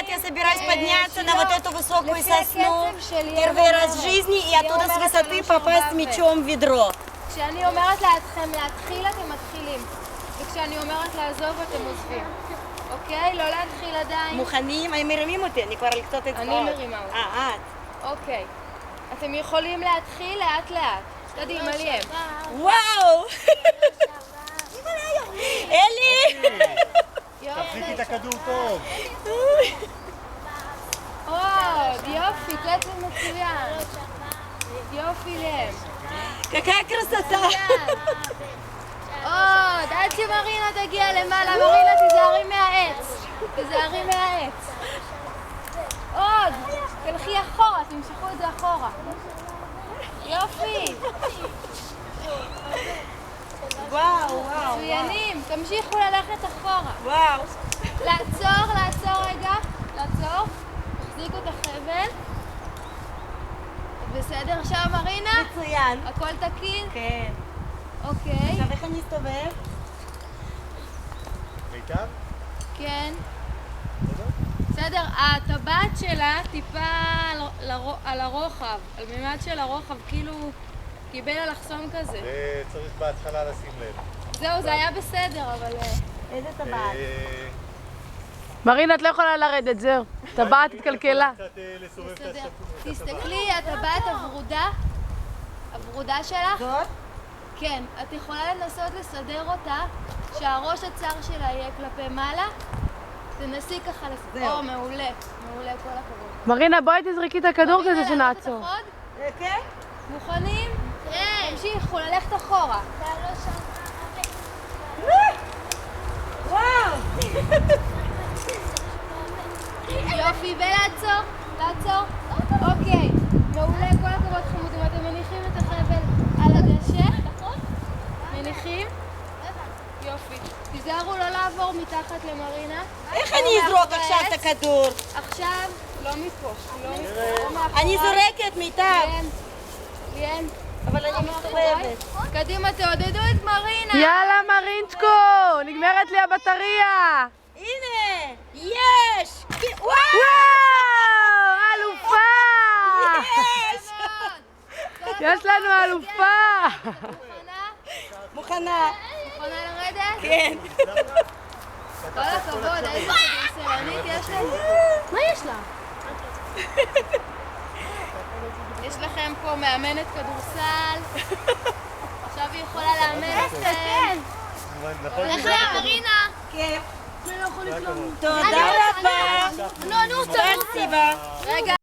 год я собираюсь подняться на вот эту высокую сосну первый раз в жизни и оттуда с высоты попасть мечом в ведро. כשאני אומרת לכם להתחיל, אתם מתחילים. וכשאני אומרת לעזוב, אתם עוזבים. אוקיי? לא להתחיל עדיין. מוכנים? הם מרימים אותי, אני כבר לקצות אצבעות. אני מרימה אותי. את. אוקיי. אתם יכולים להתחיל לאט לאט. קדימה, ליאם. וואו! אלי! תחזיקי את הכדור טוב. עוד, יופי, קצב מצוין. יופי, ליאם. какая красота! עוד, עד שמרינה תגיע למעלה. מרינה, תיזהרי מהעץ. תיזהרי מהעץ. עוד, תלכי אחורה, תמשכו את זה אחורה. יופי. וואו, וואו. מצוינים, תמשיכו ללכת אחורה. וואו. לעצור רגע. לעצור. תחזיקו את החבל. בסדר, עכשיו מרינה? מצוין. הכל תקין? כן. אוקיי. עכשיו איך אני אסתובב? מיטב? כן. בסדר, הטבעת שלה טיפה על הרוחב, על מימד של הרוחב, כאילו קיבל אלכסון כזה. זה צריך בהתחלה לשים לב. זהו, זה היה בסדר, אבל... איזה טבעת? מרינה, את לא יכולה לרדת, זהו. טבעת התקלקלה. בסדר. תסתכלי, הטבעת הוורודה שלך? זאת? כן. את יכולה לנסות לסדר אותה, שהראש הצר שלה יהיה כלפי מעלה. תנסי ככה לסדר. זהו. מעולה. מעולה, כל הכבוד. מרינה, בואי תזרקי את הכדור כזה מרינה, לעלות שנעצור. אותך עוד? כן? מוכנים? כן. תמשיכו, ללכת אחורה. וואו! יופי, ולעצור. לעצור. אוקיי. מעולה, כל הכבוד חמודים. אתם מניחים את החבל על הדשא? מניחים? יופי. תיזהרו לא לעבור מתחת למרינה. איך אני אזרוק עכשיו את הכדור? עכשיו, לא מפה. לא מפה. אני זורקת מיטב. ליאם. אבל אני מסתובבת. קדימה, תעודדו את מרינה. יאללה, מרינצ'קו! נגמרת לי הבטריה! הנה! יש! וואו! וואו! אלופה! יש! יש לנו אלופה! מוכנה? מוכנה. מוכנה לרדת? כן. כל הכבוד, איזה כדורסלנית יש לנו. מה יש לה? יש לכם פה מאמנת כדורסל. עכשיו היא יכולה לאמן אתכם. נכון? לכם, מרינה. כיף. כל הכבוד. תודה רבה. נו, סבבה. רגע.